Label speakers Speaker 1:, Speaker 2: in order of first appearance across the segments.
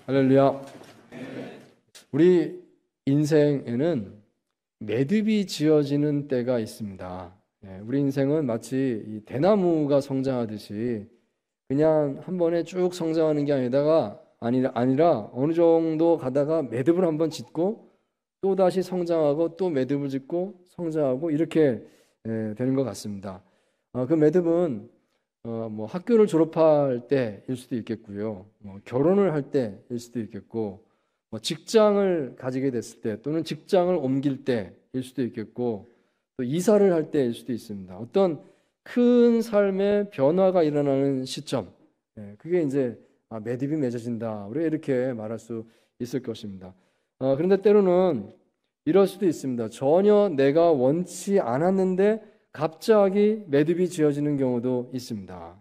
Speaker 1: 할렐루야. 우리 인생에는 매듭이 지어지는 때가 있습니다. 우리 인생은 마치 이 대나무가 성장하듯이 그냥 한 번에 쭉 성장하는 게 아니라 어느 정도 가다가 매듭을 한번 짓고 또 다시 성장하고 또 매듭을 짓고 성장하고 이렇게 되는 것 같습니다. 그 매듭은 뭐 학교를 졸업할 때일 수도 있겠고요, 뭐 결혼을 할 때일 수도 있겠고, 뭐 직장을 가지게 됐을 때 또는 직장을 옮길 때일 수도 있겠고, 또 이사를 할 때일 수도 있습니다. 어떤 큰 삶의 변화가 일어나는 시점, 그게 이제 매듭이 맺어진다, 우리가 이렇게 말할 수 있을 것입니다. 그런데 때로는 이럴 수도 있습니다. 전혀 내가 원치 않았는데 갑자기 매듭이 지어지는 경우도 있습니다.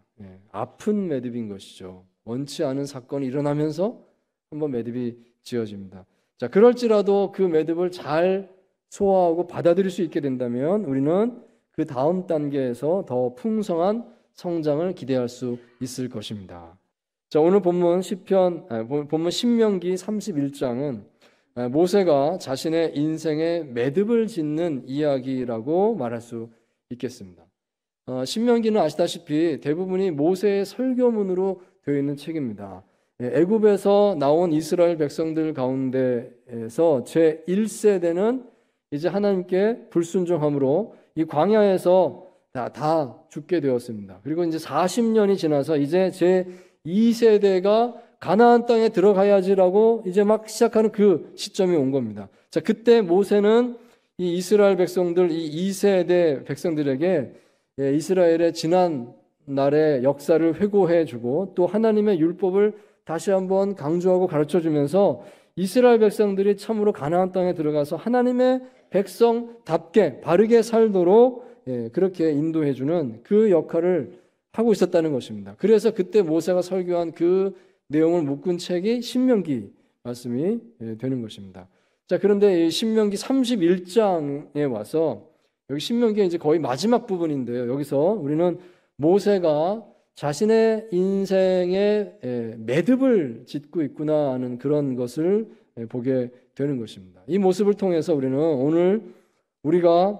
Speaker 1: 아픈 매듭인 것이죠. 원치 않은 사건이 일어나면서 한번 매듭이 지어집니다. 자, 그럴지라도 그 매듭을 잘 소화하고 받아들일 수 있게 된다면 우리는 그 다음 단계에서 더 풍성한 성장을 기대할 수 있을 것입니다. 자, 오늘 본문 신명기 31장은 모세가 자신의 인생의 매듭을 짓는 이야기라고 말할 수 있겠습니다. 신명기는 아시다시피 대부분이 모세의 설교문으로 되어 있는 책입니다. 애굽에서 나온 이스라엘 백성들 가운데에서 제 1세대는 이제 하나님께 불순종함으로 이 광야에서 다 죽게 되었습니다. 그리고 이제 40년이 지나서 이제 제 2세대가 가나안 땅에 들어가야지라고 이제 막 시작하는 그 시점이 온 겁니다. 자, 그때 모세는 이 이스라엘 백성들, 이 2세대 백성들에게 이스라엘의 지난 날의 역사를 회고해주고 또 하나님의 율법을 다시 한번 강조하고 가르쳐주면서 이스라엘 백성들이 참으로 가나안 땅에 들어가서 하나님의 백성답게 바르게 살도록 그렇게 인도해주는 그 역할을 하고 있었다는 것입니다. 그래서 그때 모세가 설교한 그 내용을 묶은 책이 신명기 말씀이 되는 것입니다. 자, 그런데 이 신명기 31장에 와서 여기 신명기가 이제 거의 마지막 부분인데요. 여기서 우리는 모세가 자신의 인생의 매듭을 짓고 있구나 하는 그런 것을 보게 되는 것입니다. 이 모습을 통해서 우리는 오늘 우리가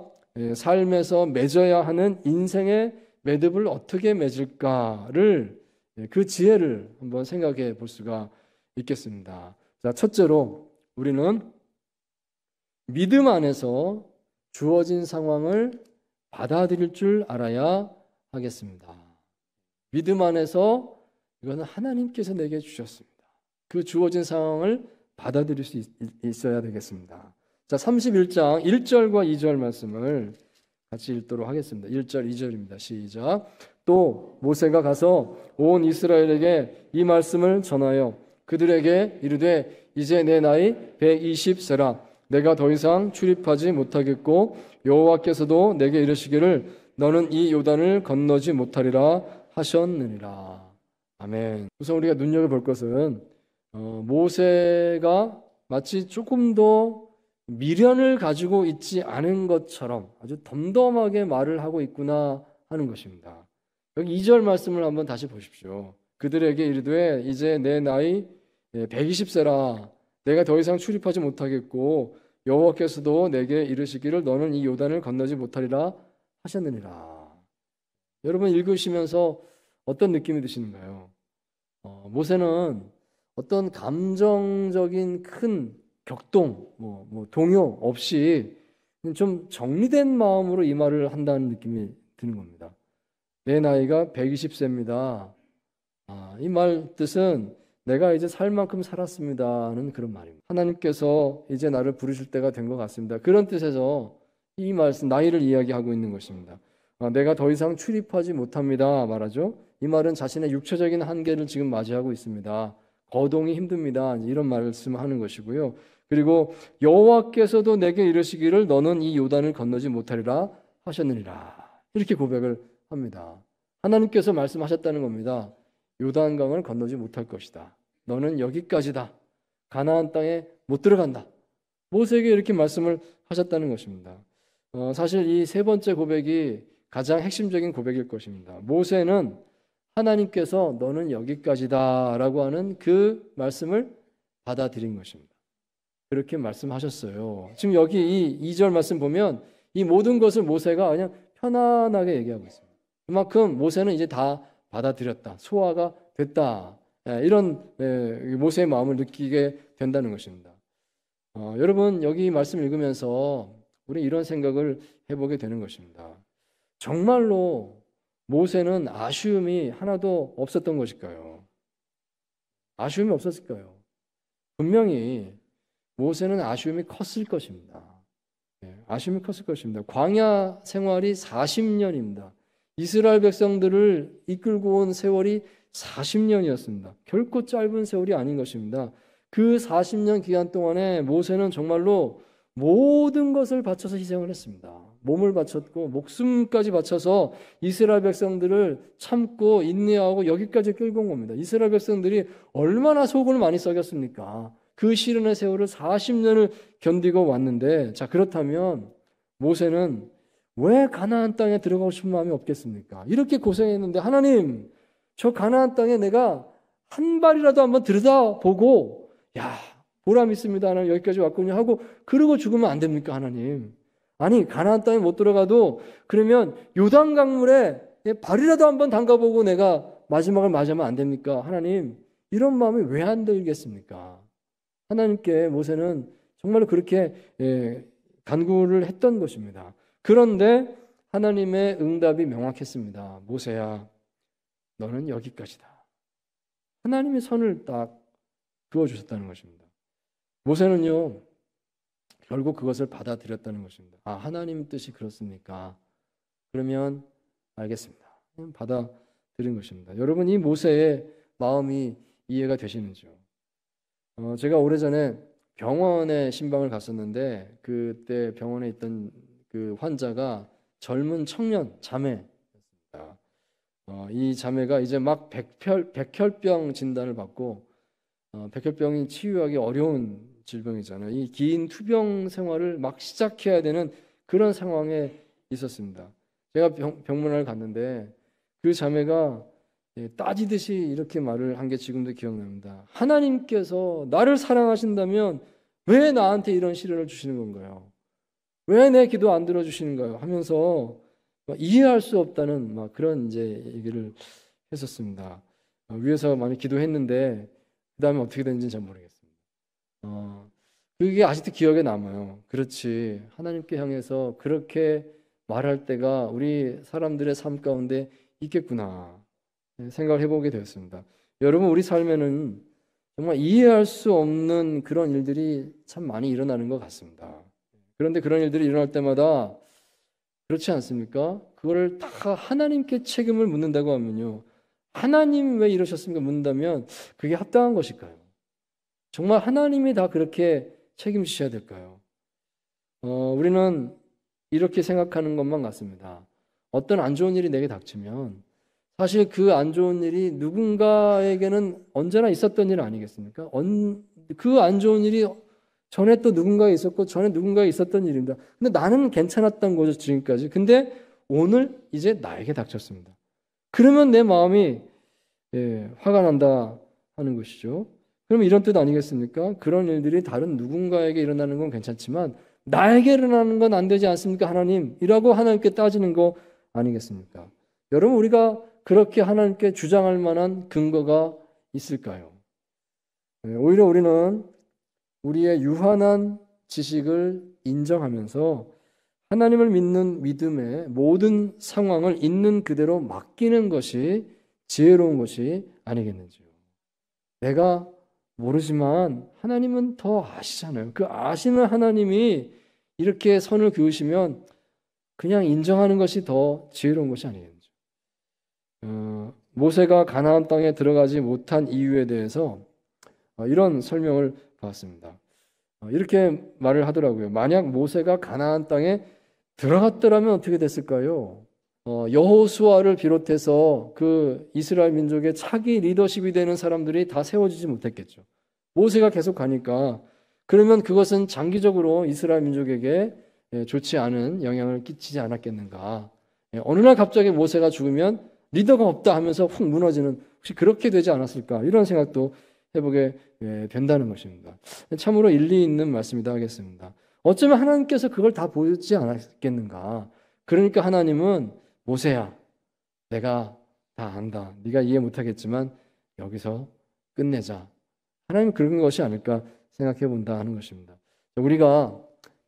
Speaker 1: 삶에서 맺어야 하는 인생의 매듭을 어떻게 맺을까를 그 지혜를 한번 생각해 볼 수가 있겠습니다. 자, 첫째로 우리는 믿음 안에서 주어진 상황을 받아들일 줄 알아야 하겠습니다. 믿음 안에서 이거는 하나님께서 내게 주셨습니다. 그 주어진 상황을 받아들일 수 있어야 되겠습니다. 자, 31장 1절과 2절 말씀을 같이 읽도록 하겠습니다. 1절, 2절입니다. 시작. 또 모세가 가서 온 이스라엘에게 이 말씀을 전하여 그들에게 이르되 이제 내 나이 120세라 내가 더 이상 출입하지 못하겠고 여호와께서도 내게 이르시기를 너는 이 요단을 건너지 못하리라 하셨느니라. 아멘. 우선 우리가 눈여겨볼 것은 모세가 마치 조금 더 미련을 가지고 있지 않은 것처럼 아주 덤덤하게 말을 하고 있구나 하는 것입니다. 여기 2절 말씀을 한번 다시 보십시오. 그들에게 이르되 이제 내 나이 120세라 내가 더 이상 출입하지 못하겠고 여호와께서도 내게 이르시기를 너는 이 요단을 건너지 못하리라 하셨느니라. 여러분 읽으시면서 어떤 느낌이 드시는가요? 모세는 어떤 감정적인 큰 격동, 동요 없이 좀 정리된 마음으로 이 말을 한다는 느낌이 드는 겁니다. 내 나이가 120세입니다. 이 말 뜻은 내가 이제 살 만큼 살았습니다는 그런 말입니다. 하나님께서 이제 나를 부르실 때가 된 것 같습니다. 그런 뜻에서 이 말씀 나이를 이야기하고 있는 것입니다. 내가 더 이상 출입하지 못합니다 말하죠. 이 말은 자신의 육체적인 한계를 지금 맞이하고 있습니다. 거동이 힘듭니다. 이런 말씀을 하는 것이고요. 그리고 여호와께서도 내게 이르시기를 너는 이 요단을 건너지 못하리라 하셨느니라. 이렇게 고백을 합니다. 하나님께서 말씀하셨다는 겁니다. 요단강을 건너지 못할 것이다. 너는 여기까지다. 가나안 땅에 못 들어간다. 모세에게 이렇게 말씀을 하셨다는 것입니다. 사실 이 세 번째 고백이 가장 핵심적인 고백일 것입니다. 모세는 하나님께서 너는 여기까지다라고 하는 그 말씀을 받아들인 것입니다. 그렇게 말씀하셨어요. 지금 여기 이 2절 말씀 보면 이 모든 것을 모세가 그냥 편안하게 얘기하고 있습니다. 그만큼 모세는 이제 다 받아들였다. 소화가 됐다. 이런 모세의 마음을 느끼게 된다는 것입니다. 여러분 여기 말씀 읽으면서 우리 이런 생각을 해보게 되는 것입니다. 정말로 모세는 아쉬움이 하나도 없었던 것일까요? 아쉬움이 없었을까요? 분명히 모세는 아쉬움이 컸을 것입니다. 아쉬움이 컸을 것입니다. 광야 생활이 40년입니다. 이스라엘 백성들을 이끌고 온 세월이 40년이었습니다. 결코 짧은 세월이 아닌 것입니다. 그 40년 기간 동안에 모세는 정말로 모든 것을 바쳐서 희생을 했습니다. 몸을 바쳤고 목숨까지 바쳐서 이스라엘 백성들을 참고 인내하고 여기까지 끌고 온 겁니다. 이스라엘 백성들이 얼마나 속을 많이 썩였습니까? 그 시련의 세월을 40년을 견디고 왔는데, 자, 그렇다면 모세는 왜 가나안 땅에 들어가고 싶은 마음이 없겠습니까? 이렇게 고생했는데 하나님, 저 가나안 땅에 내가 한 발이라도 한번 들여다보고 보람 있습니다. 하나님 여기까지 왔군요 하고 그러고 죽으면 안 됩니까 하나님? 아니 가나안 땅에 못 들어가도 그러면 요단 강물에 발이라도 한번 담가보고 내가 마지막을 맞으면 안 됩니까 하나님? 이런 마음이 왜 안 들겠습니까? 하나님께 모세는 정말로 그렇게 간구를 했던 것입니다. 그런데 하나님의 응답이 명확했습니다. 모세야, 너는 여기까지다. 하나님의 선을 딱 그어주셨다는 것입니다. 모세는요, 결국 그것을 받아들였다는 것입니다. 아, 하나님 뜻이 그렇습니까? 그러면 알겠습니다. 받아들인 것입니다. 여러분, 이 모세의 마음이 이해가 되시는지요? 제가 오래전에 병원에 신방을 갔었는데 그때 병원에 있던 그 환자가 젊은 청년 자매였습니다. 이 자매가 이제 막 백혈병 진단을 받고 백혈병이 치유하기 어려운 질병이잖아요. 이 긴 투병 생활을 막 시작해야 되는 그런 상황에 있었습니다. 제가 병문안을 갔는데 그 자매가 따지듯이 이렇게 말을 한 게 지금도 기억납니다. 하나님께서 나를 사랑하신다면 왜 나한테 이런 시련을 주시는 건가요? 왜 내 기도 안 들어주시는가요? 하면서 이해할 수 없다는 막 그런 이제 얘기를 했었습니다. 위에서 많이 기도했는데 그 다음에 어떻게 됐는지는 잘 모르겠습니다. 그게 아직도 기억에 남아요. 그렇지, 하나님께 향해서 그렇게 말할 때가 우리 사람들의 삶 가운데 있겠구나 생각을 해보게 되었습니다. 여러분, 우리 삶에는 정말 이해할 수 없는 그런 일들이 참 많이 일어나는 것 같습니다. 그런데 그런 일들이 일어날 때마다 그렇지 않습니까? 그거를 다 하나님께 책임을 묻는다고 하면요, 하나님 왜 이러셨습니까? 묻는다면 그게 합당한 것일까요? 정말 하나님이 다 그렇게 책임지셔야 될까요? 우리는 이렇게 생각하는 것만 같습니다. 어떤 안 좋은 일이 내게 닥치면 사실 그 안 좋은 일이 누군가에게는 언제나 있었던 일 아니겠습니까? 그 안 좋은 일이 전에 또 누군가에 있었고 전에 누군가에 있었던 일입니다. 근데 나는 괜찮았던 거죠, 지금까지. 근데 오늘 이제 나에게 닥쳤습니다. 그러면 내 마음이 화가 난다 하는 것이죠. 그럼 이런 뜻 아니겠습니까? 그런 일들이 다른 누군가에게 일어나는 건 괜찮지만 나에게 일어나는 건 안 되지 않습니까? 하나님이라고 하나님께 따지는 거 아니겠습니까? 여러분, 우리가 그렇게 하나님께 주장할 만한 근거가 있을까요? 오히려 우리는 우리의 유한한 지식을 인정하면서 하나님을 믿는 믿음의 모든 상황을 있는 그대로 맡기는 것이 지혜로운 것이 아니겠는지요. 내가 모르지만 하나님은 더 아시잖아요. 그 아시는 하나님이 이렇게 선을 그으시면 그냥 인정하는 것이 더 지혜로운 것이 아니겠는지요. 모세가 가나안 땅에 들어가지 못한 이유에 대해서 이런 설명을 받았습니다. 이렇게 말을 하더라고요. 만약 모세가 가나안 땅에 들어갔더라면 어떻게 됐을까요? 여호수아를 비롯해서 그 이스라엘 민족의 차기 리더십이 되는 사람들이 다 세워지지 못했겠죠. 모세가 계속 가니까 그러면 그것은 장기적으로 이스라엘 민족에게 좋지 않은 영향을 끼치지 않았겠는가. 어느 날 갑자기 모세가 죽으면 리더가 없다 하면서 훅 무너지는, 혹시 그렇게 되지 않았을까, 이런 생각도 해보게 된다는 것입니다. 참으로 일리 있는 말씀이다 하겠습니다. 어쩌면 하나님께서 그걸 다 보지 않았겠는가. 그러니까 하나님은 모세야, 내가 다 안다. 네가 이해 못하겠지만 여기서 끝내자. 하나님 그런 것이 아닐까 생각해 본다 하는 것입니다. 우리가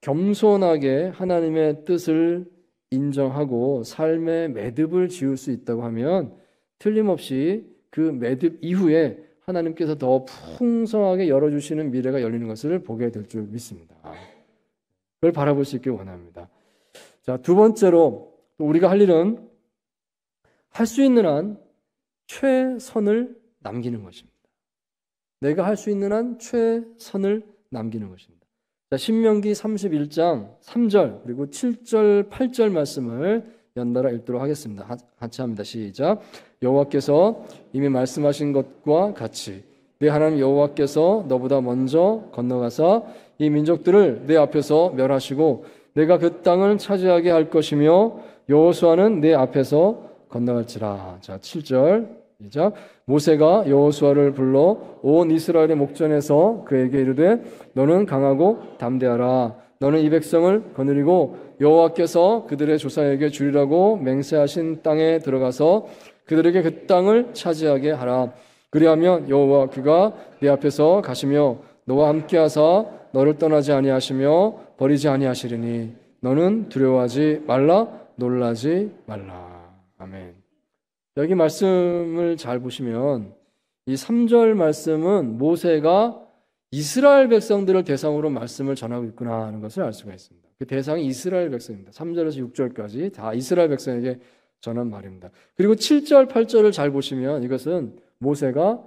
Speaker 1: 겸손하게 하나님의 뜻을 인정하고 삶의 매듭을 지을 수 있다고 하면 틀림없이 그 매듭 이후에 하나님께서 더 풍성하게 열어주시는 미래가 열리는 것을 보게 될 줄 믿습니다. 그걸 바라볼 수 있길 원합니다. 자, 두 번째로 우리가 할 일은 할 수 있는 한 최선을 남기는 것입니다. 내가 할 수 있는 한 최선을 남기는 것입니다. 자, 신명기 31장 3절 그리고 7절 8절 말씀을 연달아 읽도록 하겠습니다. 같이 합니다. 시작. 여호와께서 이미 말씀하신 것과 같이 내 하나님 여호와께서 너보다 먼저 건너가사 이 민족들을 내 앞에서 멸하시고 내가 그 땅을 차지하게 할 것이며 여호수아는 내 앞에서 건너갈지라. 자, 7절 시작. 모세가 여호수아를 불러 온 이스라엘의 목전에서 그에게 이르되 너는 강하고 담대하라. 너는 이 백성을 거느리고 여호와께서 그들의 조상에게 주리라고 맹세하신 땅에 들어가서 그들에게 그 땅을 차지하게 하라. 그리하면 여호와 그가 네 앞에서 가시며 너와 함께하사 너를 떠나지 아니하시며 버리지 아니하시리니 너는 두려워하지 말라, 놀라지 말라. 아멘. 여기 말씀을 잘 보시면 이 3절 말씀은 모세가 이스라엘 백성들을 대상으로 말씀을 전하고 있구나 하는 것을 알 수가 있습니다. 그 대상이 이스라엘 백성입니다. 3절에서 6절까지 다 이스라엘 백성에게 전한 말입니다. 그리고 7절, 8절을 잘 보시면 이것은 모세가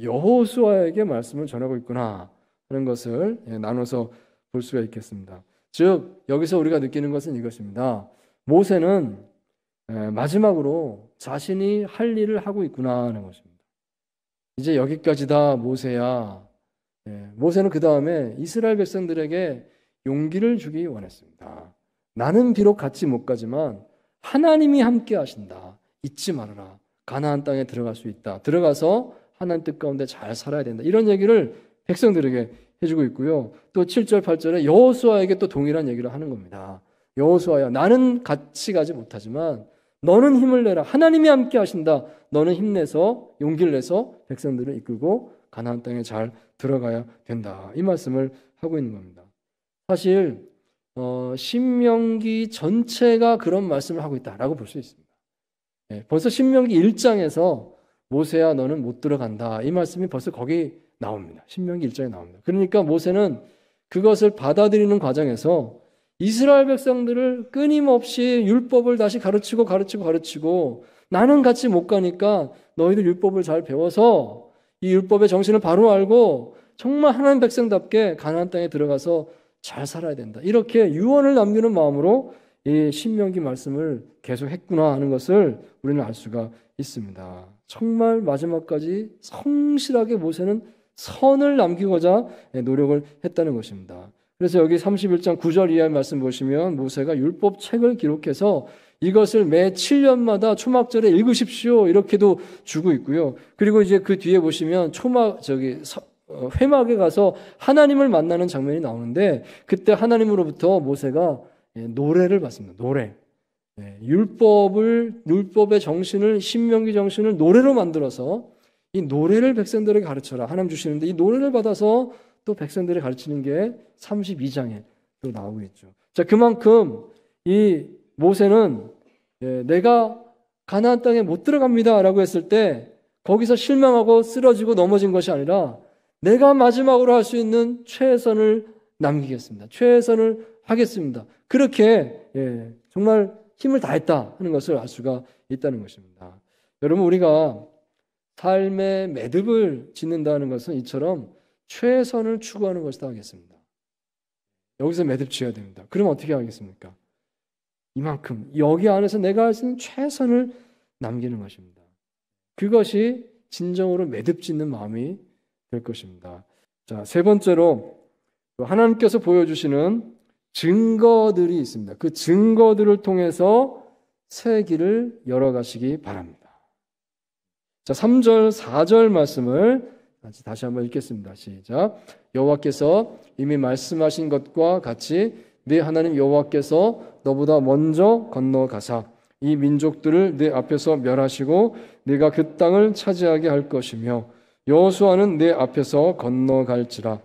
Speaker 1: 여호수아에게 말씀을 전하고 있구나 하는 것을 나눠서 볼 수가 있겠습니다. 즉 여기서 우리가 느끼는 것은 이것입니다. 모세는 마지막으로 자신이 할 일을 하고 있구나 하는 것입니다. 이제 여기까지다 모세야. 모세는 그 다음에 이스라엘 백성들에게 용기를 주기 원했습니다. 나는 비록 같이 못 가지만 하나님이 함께 하신다. 잊지 말아라. 가나안 땅에 들어갈 수 있다. 들어가서 하나님 뜻 가운데 잘 살아야 된다. 이런 얘기를 백성들에게 해주고 있고요. 또 7절, 8절에 여호수아에게 또 동일한 얘기를 하는 겁니다. 여호수아야, 나는 같이 가지 못하지만 너는 힘을 내라. 하나님이 함께 하신다. 너는 힘내서 용기를 내서 백성들을 이끌고 가나안 땅에 잘 들어가야 된다. 이 말씀을 하고 있는 겁니다. 사실 신명기 전체가 그런 말씀을 하고 있다라고 볼 수 있습니다. 벌써 신명기 1장에서 모세야 너는 못 들어간다. 이 말씀이 벌써 거기 나옵니다. 신명기 1장에 나옵니다. 그러니까 모세는 그것을 받아들이는 과정에서 이스라엘 백성들을 끊임없이 율법을 다시 가르치고 나는 같이 못 가니까 너희들 율법을 잘 배워서 이 율법의 정신을 바로 알고 정말 하나님 백성답게 가나안 땅에 들어가서 잘 살아야 된다. 이렇게 유언을 남기는 마음으로 이 신명기 말씀을 계속했구나 하는 것을 우리는 알 수가 있습니다. 정말 마지막까지 성실하게 모세는 선을 남기고자 노력을 했다는 것입니다. 그래서 여기 31장 9절 이하의 말씀 보시면 모세가 율법책을 기록해서 이것을 매 7년마다 초막절에 읽으십시오 이렇게도 주고 있고요. 그리고 이제 그 뒤에 보시면 회막에 가서 하나님을 만나는 장면이 나오는데 그때 하나님으로부터 모세가 노래를 받습니다. 노래. 율법의 정신을, 신명기 정신을 노래로 만들어서 이 노래를 백성들에게 가르쳐라. 하나님 주시는데 이 노래를 받아서 또 백성들이 가르치는 게 32장에 또 나오고 있죠. 자, 그만큼 이 모세는 내가 가나안 땅에 못 들어갑니다라고 했을 때 거기서 실망하고 쓰러지고 넘어진 것이 아니라 내가 마지막으로 할 수 있는 최선을 남기겠습니다. 최선을 하겠습니다. 그렇게 정말 힘을 다했다 하는 것을 알 수가 있다는 것입니다. 여러분, 우리가 삶의 매듭을 짓는다는 것은 이처럼 최선을 추구하는 것이다 하겠습니다. 여기서 매듭 지어야 됩니다. 그럼 어떻게 하겠습니까? 이만큼 여기 안에서 내가 할 수 있는 최선을 남기는 것입니다. 그것이 진정으로 매듭 짓는 마음이 될 것입니다. 자, 세 번째로 하나님께서 보여주시는 증거들이 있습니다. 그 증거들을 통해서 새 길을 열어가시기 바랍니다. 자, 3절, 4절 말씀을 다시 한번 읽겠습니다. 시작. 여호와께서 이미 말씀하신 것과 같이 네 하나님 여호와께서 너보다 먼저 건너가사 이 민족들을 네 앞에서 멸하시고 네가 그 땅을 차지하게 할 것이며 여호수아는 네 앞에서 건너갈지라.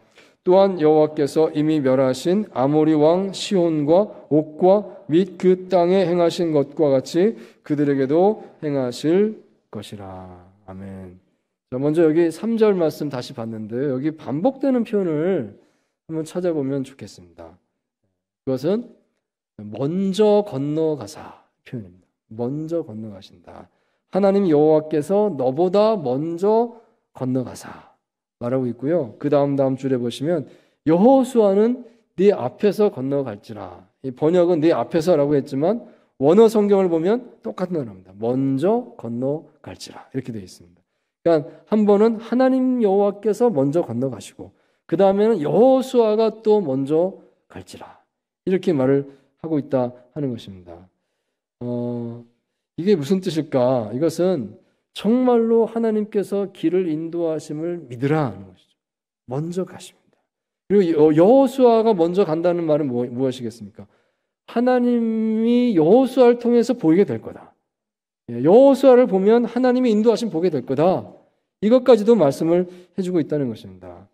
Speaker 1: 또한 여호와께서 이미 멸하신 아모리 왕 시온과 옥과 및 그 땅에 행하신 것과 같이 그들에게도 행하실 것이라. 아멘. 자, 먼저 여기 3절 말씀 다시 봤는데 여기 반복되는 표현을 한번 찾아보면 좋겠습니다. 그것은 먼저 건너가사 표현입니다. 먼저 건너가신다. 하나님 여호와께서 너보다 먼저 건너가사 말하고 있고요. 그 다음 줄에 보시면 여호수아는 네 앞에서 건너갈지라. 이 번역은 네 앞에서라고 했지만 원어 성경을 보면 똑같은 언어입니다. 먼저 건너갈지라 이렇게 되어 있습니다. 그러니까 한 번은 하나님 여호와께서 먼저 건너가시고 그 다음에는 여호수아가 또 먼저 갈지라 이렇게 말을 하고 있다 하는 것입니다. 이게 무슨 뜻일까? 이것은 정말로 하나님께서 길을 인도하심을 믿으라 하는 것이죠. 먼저 가십니다. 그리고 여호수아가 먼저 간다는 말은 무엇이겠습니까? 하나님이 여호수아를 통해서 보이게 될 거다. 여호수아를 보면 하나님의 인도하심 보게 될 거다. 이것까지도 말씀을 해주고 있다는 것입니다.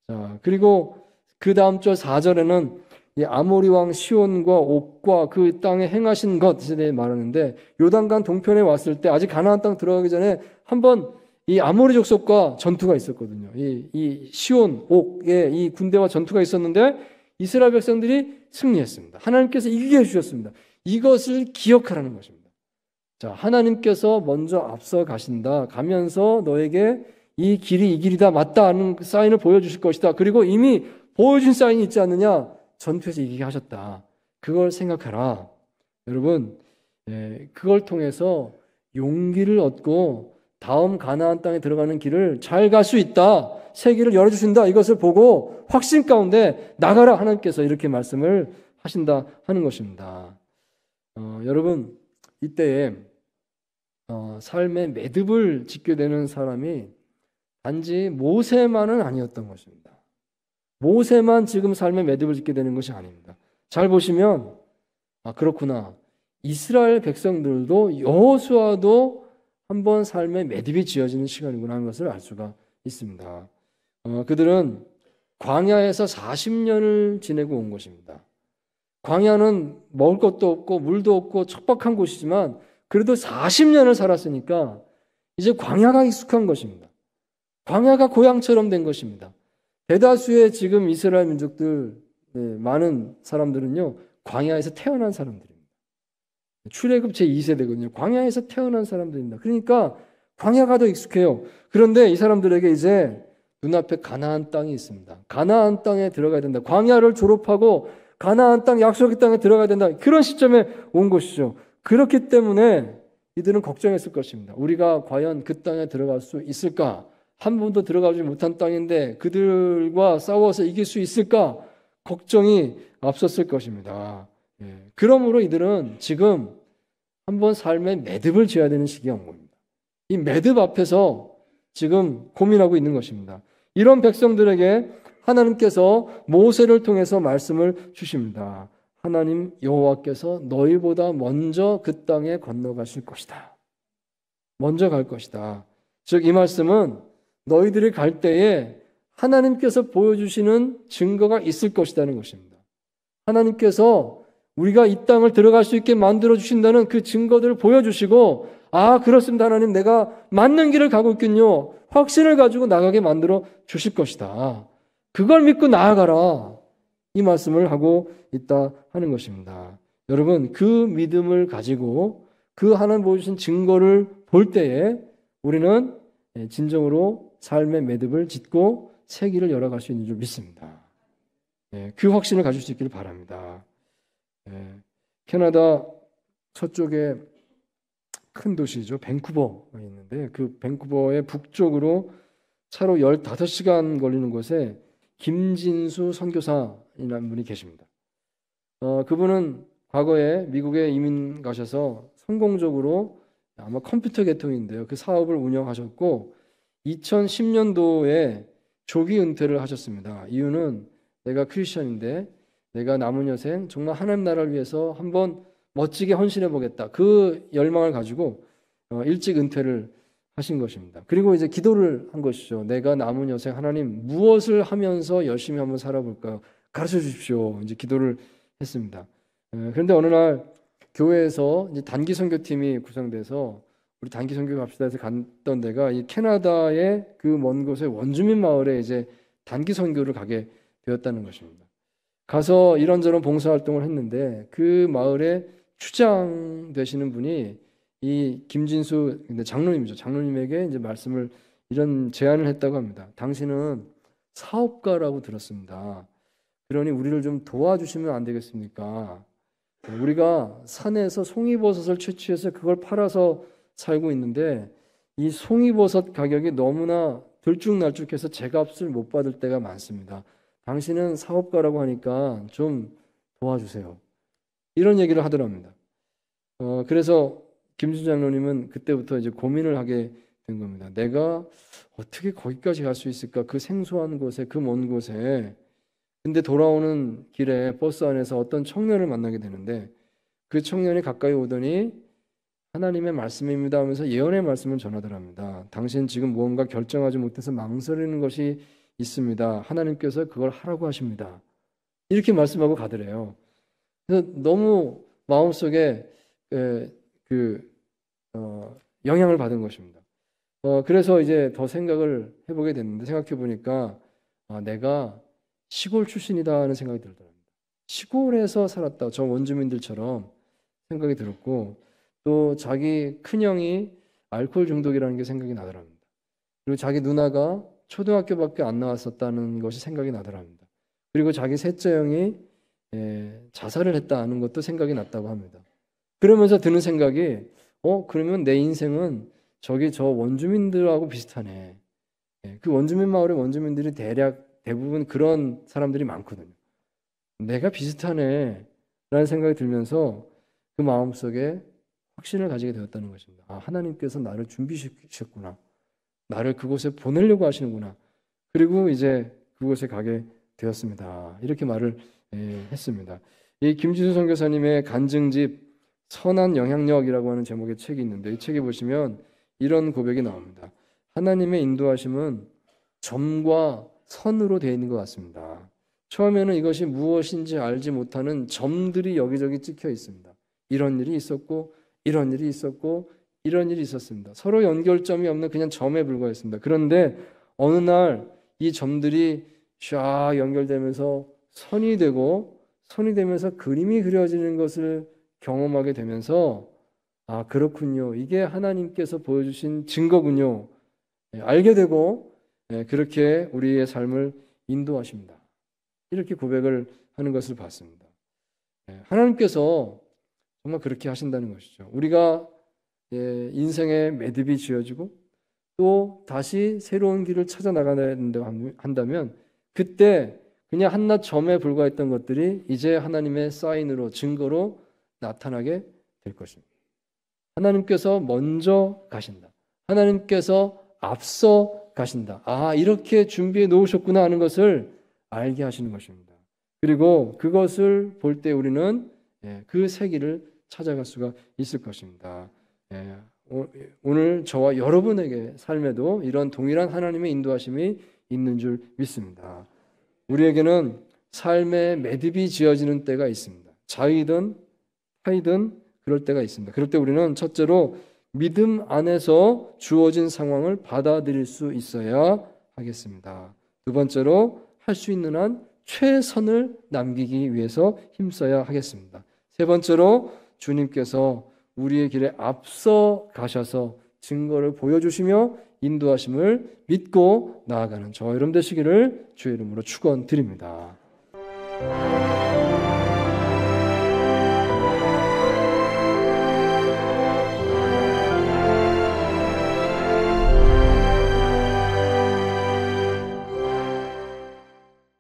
Speaker 1: 자, 그리고 그 다음 절 4절에는 이 아모리 왕 시온과 옥과 그 땅에 행하신 것에 대해 말하는데 요단강 동편에 왔을 때 아직 가나안 땅 들어가기 전에 한번 이 아모리 족속과 전투가 있었거든요. 이 시온, 옥의 이 군대와 전투가 있었는데 이스라엘 백성들이 승리했습니다. 하나님께서 이기게 해주셨습니다. 이것을 기억하라는 것입니다. 자, 하나님께서 먼저 앞서 가신다. 가면서 너에게 이 길이 이 길이다. 맞다 하는 사인을 보여주실 것이다. 그리고 이미 보여준 사인이 있지 않느냐? 전투에서 이기게 하셨다. 그걸 생각하라. 여러분, 그걸 통해서 용기를 얻고 다음 가나안 땅에 들어가는 길을 잘 갈 수 있다. 새 길을 열어주신다. 이것을 보고 확신 가운데 나가라. 하나님께서 이렇게 말씀을 하신다 하는 것입니다. 여러분, 이때에 삶의 매듭을 짓게 되는 사람이 단지 모세만은 아니었던 것입니다. 모세만 지금 삶의 매듭을 짓게 되는 것이 아닙니다. 잘 보시면 그렇구나. 이스라엘 백성들도 여호수아도 한번 삶의 매듭이 지어지는 시간이구나 하는 것을 알 수가 있습니다. 그들은 광야에서 40년을 지내고 온 것입니다. 광야는 먹을 것도 없고 물도 없고 척박한 곳이지만 그래도 40년을 살았으니까 이제 광야가 익숙한 것입니다. 광야가 고향처럼 된 것입니다. 대다수의 지금 이스라엘 민족들 많은 사람들은요 광야에서 태어난 사람들입니다. 출애굽 제2세대거든요. 광야에서 태어난 사람들입니다. 그러니까 광야가 더 익숙해요. 그런데 이 사람들에게 이제 눈앞에 가나안 땅이 있습니다. 가나안 땅에 들어가야 된다. 광야를 졸업하고 가나안 땅 약속의 땅에 들어가야 된다. 그런 시점에 온 것이죠. 그렇기 때문에 이들은 걱정했을 것입니다. 우리가 과연 그 땅에 들어갈 수 있을까? 한 번도 들어가지 못한 땅인데 그들과 싸워서 이길 수 있을까? 걱정이 앞섰을 것입니다. 그러므로 이들은 지금 한번 삶의 매듭을 지어야 되는 시기가 온 겁니다. 이 매듭 앞에서 지금 고민하고 있는 것입니다. 이런 백성들에게 하나님께서 모세를 통해서 말씀을 주십니다. 하나님 여호와께서 너희보다 먼저 그 땅에 건너가실 것이다. 먼저 갈 것이다. 즉 이 말씀은 너희들이 갈 때에 하나님께서 보여주시는 증거가 있을 것이라는 것입니다. 하나님께서 우리가 이 땅을 들어갈 수 있게 만들어 주신다는 그 증거들을 보여주시고 그렇습니다. 하나님 내가 맞는 길을 가고 있군요. 확신을 가지고 나가게 만들어 주실 것이다. 그걸 믿고 나아가라. 이 말씀을 하고 있다 하는 것입니다. 여러분 그 믿음을 가지고 그 하나님 보여주신 증거를 볼 때에 우리는 진정으로 삶의 매듭을 짓고 새 길을 열어갈 수 있는 줄 믿습니다. 그 확신을 가질 수 있기를 바랍니다. 캐나다 서쪽에 큰 도시죠. 밴쿠버가 있는데 그 밴쿠버의 북쪽으로 차로 15시간 걸리는 곳에 김진수 선교사이라는 분이 계십니다. 그분은 과거에 미국에 이민 가셔서 성공적으로 아마 컴퓨터 계통인데요. 그 사업을 운영하셨고 2010년도에 조기 은퇴를 하셨습니다. 이유는 내가 크리스천인데 내가 남은 여생 정말 하나님 나라를 위해서 한번 멋지게 헌신해 보겠다. 그 열망을 가지고 일찍 은퇴를 하신 것입니다. 그리고 이제 기도를 한 것이죠. 내가 남은 여생 하나님 무엇을 하면서 열심히 한번 살아볼까요? 가르쳐 주십시오. 이제 기도를 했습니다. 그런데 어느 날 교회에서 이제 단기 선교팀이 구성돼서 우리 단기 선교 갑시다 해서 갔던 데가 이 캐나다의 그 먼 곳의 원주민 마을에 이제 단기 선교를 가게 되었다는 것입니다. 가서 이런저런 봉사활동을 했는데 그 마을에 추장 되시는 분이 이 김진수 장로님이죠. 장로님에게 이제 말씀을 이런 제안을 했다고 합니다. 당신은 사업가라고 들었습니다. 그러니 우리를 좀 도와주시면 안 되겠습니까? 우리가 산에서 송이버섯을 채취해서 그걸 팔아서 살고 있는데 이 송이버섯 가격이 너무나 들쭉날쭉해서 제값을 못 받을 때가 많습니다. 당신은 사업가라고 하니까 좀 도와주세요. 이런 얘기를 하더랍니다. 그래서 김준 장로님은 그때부터 이제 고민을 하게 된 겁니다. 내가 어떻게 거기까지 갈 수 있을까? 그 생소한 곳에, 그 먼 곳에. 근데 돌아오는 길에 버스 안에서 어떤 청년을 만나게 되는데 그 청년이 가까이 오더니 하나님의 말씀입니다 하면서 예언의 말씀을 전하더랍니다. 당신 지금 무언가 결정하지 못해서 망설이는 것이 있습니다. 하나님께서 그걸 하라고 하십니다. 이렇게 말씀하고 가더래요. 그래서 너무 마음속에 영향을 받은 것입니다. 그래서 이제 더 생각을 해보게 됐는데 생각해 보니까 내가 시골 출신이다 하는 생각이 들더랍니다. 시골에서 살았다. 저 원주민들처럼 생각이 들었고 또 자기 큰형이 알코올 중독이라는 게 생각이 나더랍니다. 그리고 자기 누나가 초등학교밖에 안 나왔었다는 것이 생각이 나더랍니다. 그리고 자기 셋째 형이 자살을 했다는 것도 생각이 났다고 합니다. 그러면서 드는 생각이 그러면 내 인생은 저 원주민들하고 비슷하네. 그 원주민 마을의 원주민들이 대부분 그런 사람들이 많거든요. 내가 비슷하네 라는 생각이 들면서 그 마음속에 확신을 가지게 되었다는 것입니다. 하나님께서 나를 준비시키셨구나. 나를 그곳에 보내려고 하시는구나. 그리고 이제 그곳에 가게 되었습니다. 이렇게 말을 했습니다. 이 김진수 선교사님의 간증집 선한 영향력이라고 하는 제목의 책이 있는데 이 책에 보시면 이런 고백이 나옵니다. 하나님의 인도하심은 점과 선으로 되어 있는 것 같습니다. 처음에는 이것이 무엇인지 알지 못하는 점들이 여기저기 찍혀 있습니다. 이런 일이 있었고 이런 일이 있었고 이런 일이 있었습니다. 서로 연결점이 없는 그냥 점에 불과했습니다. 그런데 어느 날 이 점들이 쫙 연결되면서 선이 되면서 그림이 그려지는 것을 경험하게 되면서 그렇군요. 이게 하나님께서 보여주신 증거군요. 알게 되고 그렇게 우리의 삶을 인도하십니다. 이렇게 고백을 하는 것을 봤습니다. 하나님께서 정말 그렇게 하신다는 것이죠. 우리가 인생의 매듭이 지어지고 또 다시 새로운 길을 찾아 나가야 한다면 그때 그냥 한낱 점에 불과했던 것들이 이제 하나님의 사인으로 증거로 나타나게 될 것입니다. 하나님께서 먼저 가신다. 하나님께서 앞서 가신다. 이렇게 준비해 놓으셨구나 하는 것을 알게 하시는 것입니다. 그리고 그것을 볼 때 우리는 그 세기를 찾아갈 수가 있을 것입니다. 오늘 저와 여러분에게 삶에도 이런 동일한 하나님의 인도하심이 있는 줄 믿습니다. 우리에게는 삶의 매듭이 지어지는 때가 있습니다. 자의든 타이든 그럴 때가 있습니다. 그럴 때 우리는 첫째로 믿음 안에서 주어진 상황을 받아들일 수 있어야 하겠습니다. 두 번째로 할 수 있는 한 최선을 남기기 위해서 힘써야 하겠습니다. 세 번째로 주님께서 우리의 길에 앞서 가셔서 증거를 보여주시며 인도하심을 믿고 나아가는 저와 여러분 되시기를 주의 이름으로 축원드립니다.